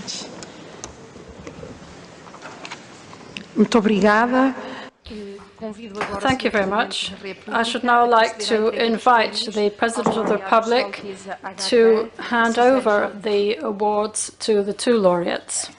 much. Muito obrigada. Thank you very much. I should now like to invite the President of the Republic to hand over the awards to the two laureates.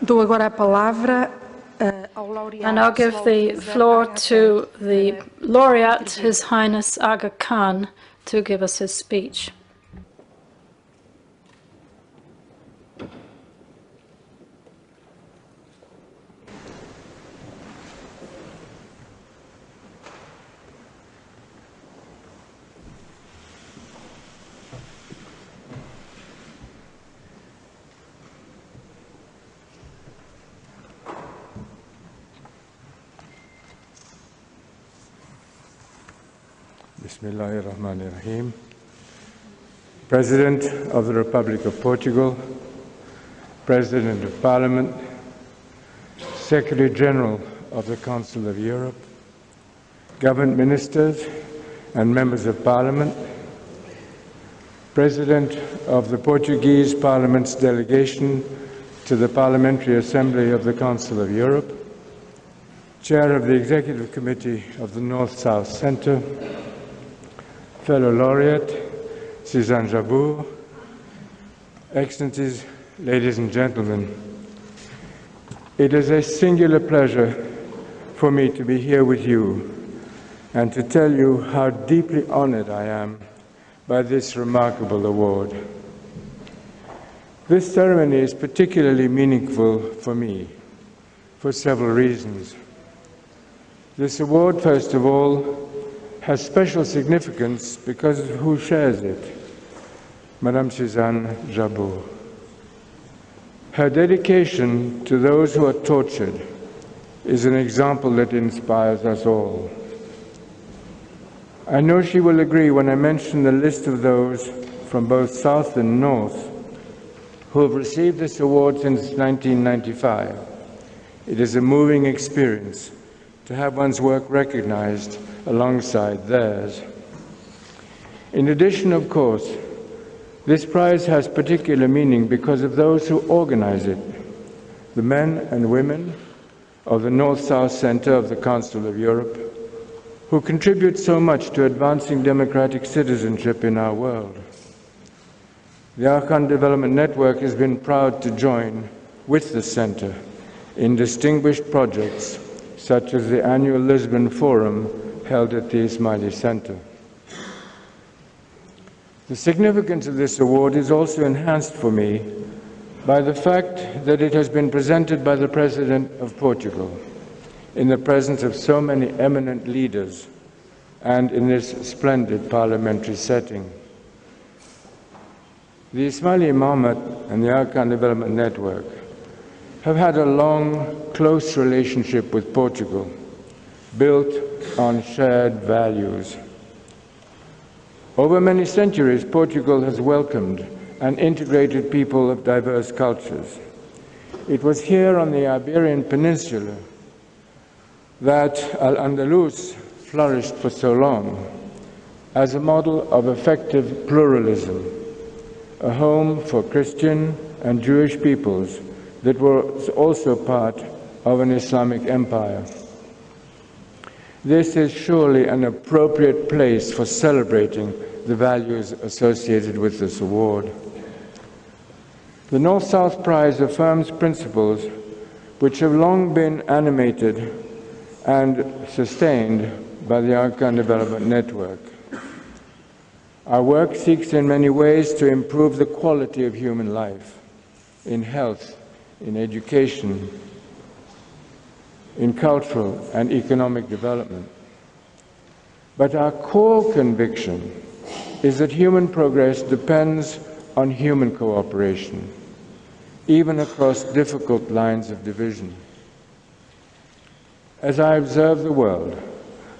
Dou agora a palavra ao laureado. And I'll give the floor to the laureate, His Highness Aga Khan, to give us his speech. Bismillahirrahmanirrahim. President of the Republic of Portugal, President of Parliament, Secretary General of the Council of Europe, government ministers and members of Parliament, President of the Portuguese Parliament's delegation to the Parliamentary Assembly of the Council of Europe, Chair of the Executive Committee of the North-South Centre, fellow laureate, Suzanne Jabbour, Excellencies, ladies and gentlemen, it is a singular pleasure for me to be here with you and to tell you how deeply honored I am by this remarkable award. This ceremony is particularly meaningful for me for several reasons. This award, first of all, has special significance because of who shares it, Madame Suzanne Jabbour. Her dedication to those who are tortured is an example that inspires us all. I know she will agree when I mention the list of those from both South and North who have received this award since 1995. It is a moving experience to have one's work recognized alongside theirs. In addition, of course, this prize has particular meaning because of those who organize it, the men and women of the North-South Centre of the Council of Europe, who contribute so much to advancing democratic citizenship in our world. The Aga Khan Development Network has been proud to join with the Centre in distinguished projects such as the annual Lisbon Forum held at the Ismaili Center. The significance of this award is also enhanced for me by the fact that it has been presented by the President of Portugal in the presence of so many eminent leaders and in this splendid parliamentary setting. The Ismaili Imamate and the Aga Khan Development Network have had a long, close relationship with Portugal, built on shared values. Over many centuries, Portugal has welcomed and integrated people of diverse cultures. It was here on the Iberian Peninsula that Al-Andalus flourished for so long as a model of effective pluralism, a home for Christian and Jewish peoples that was also part of an Islamic empire. This is surely an appropriate place for celebrating the values associated with this award. The North-South Prize affirms principles which have long been animated and sustained by the Aga Khan Development Network. Our work seeks in many ways to improve the quality of human life, in health, in education, in cultural and economic development. But our core conviction is that human progress depends on human cooperation, even across difficult lines of division. As I observe the world,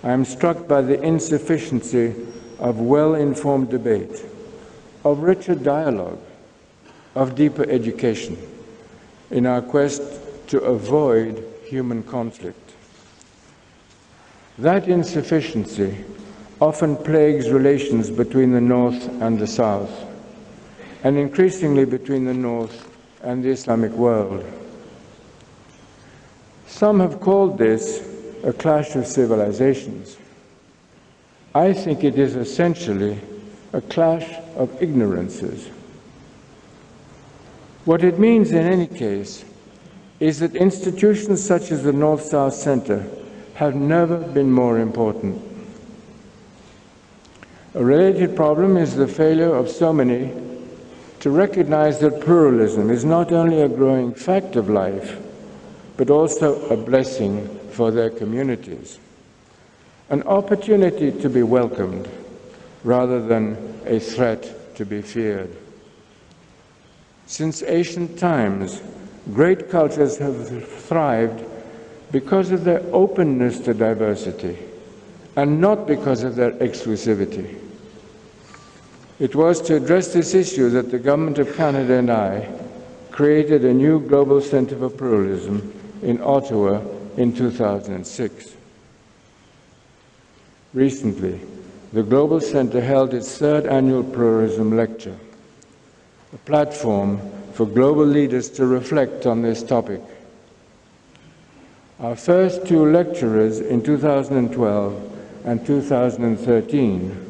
I am struck by the insufficiency of well-informed debate, of richer dialogue, of deeper education in our quest to avoid human conflict. That insufficiency often plagues relations between the North and the South, and increasingly between the North and the Islamic world. Some have called this a clash of civilizations. I think it is essentially a clash of ignorances. What it means in any case is that institutions such as the North-South Center have never been more important. A related problem is the failure of so many to recognize that pluralism is not only a growing fact of life, but also a blessing for their communities, an opportunity to be welcomed rather than a threat to be feared. Since ancient times, great cultures have thrived because of their openness to diversity and not because of their exclusivity. It was to address this issue that the Government of Canada and I created a new Global Center for Pluralism in Ottawa in 2006. Recently, the Global Center held its third annual Pluralism Lecture, a platform for global leaders to reflect on this topic. Our first two lecturers in 2012 and 2013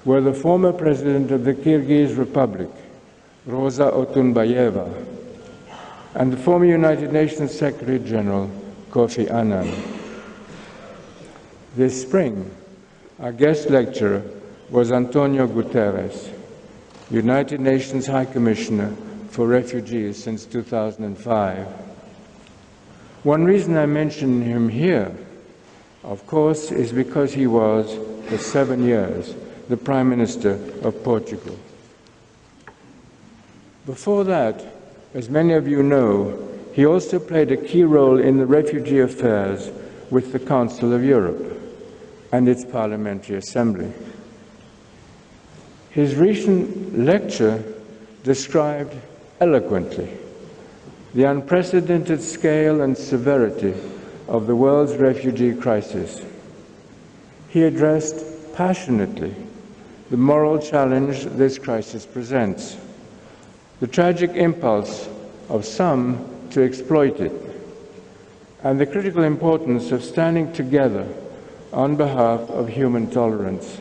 were the former President of the Kyrgyz Republic, Rosa Otunbayeva, and the former United Nations Secretary General, Kofi Annan. This spring, our guest lecturer was Antonio Guterres, United Nations High Commissioner for Refugees since 2005. One reason I mention him here, of course, is because he was, for 7 years, the Prime Minister of Portugal. Before that, as many of you know, he also played a key role in the refugee affairs with the Council of Europe and its Parliamentary Assembly. His recent lecture described eloquently the unprecedented scale and severity of the world's refugee crisis. He addressed passionately the moral challenge this crisis presents, the tragic impulse of some to exploit it, and the critical importance of standing together on behalf of human tolerance.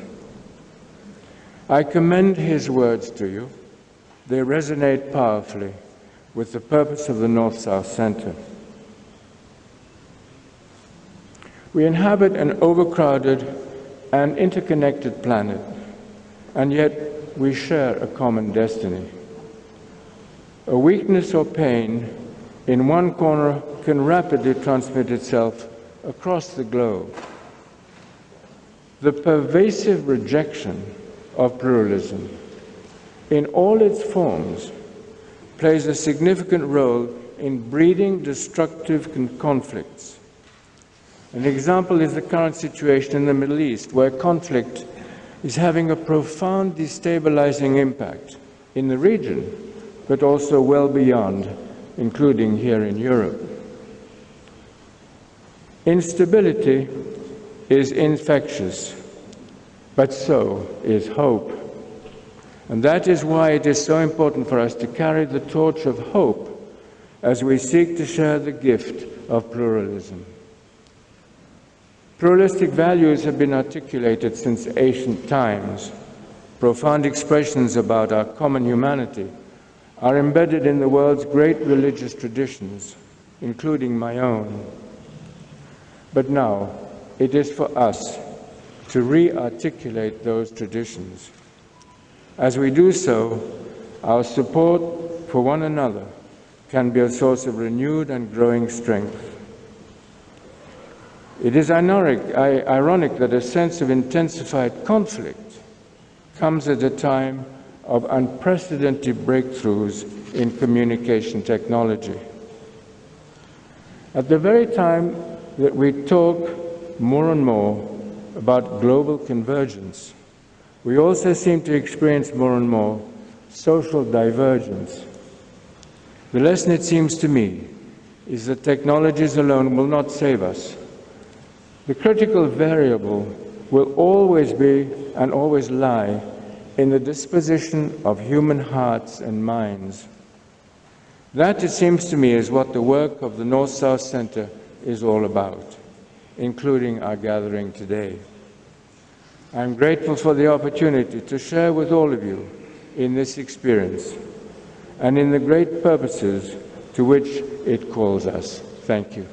I commend his words to you. They resonate powerfully with the purpose of the North-South Center. We inhabit an overcrowded and interconnected planet, and yet we share a common destiny. A weakness or pain in one corner can rapidly transmit itself across the globe. The pervasive rejection of pluralism in all its forms plays a significant role in breeding destructive conflicts. An example is the current situation in the Middle East, where conflict is having a profound destabilizing impact in the region, but also well beyond, including here in Europe. Instability is infectious, but so is hope. And that is why it is so important for us to carry the torch of hope as we seek to share the gift of pluralism. Pluralistic values have been articulated since ancient times. Profound expressions about our common humanity are embedded in the world's great religious traditions, including my own. But now, it is for us to re-articulate those traditions. As we do so, our support for one another can be a source of renewed and growing strength. It is ironic that a sense of intensified conflict comes at a time of unprecedented breakthroughs in communication technology. At the very time that we talk more and more about global convergence, we also seem to experience more and more social divergence. The lesson, it seems to me, is that technologies alone will not save us. The critical variable will always be and always lie in the disposition of human hearts and minds. That, it seems to me, is what the work of the North-South Center is all about, including our gathering today. I'm grateful for the opportunity to share with all of you in this experience and in the great purposes to which it calls us. Thank you.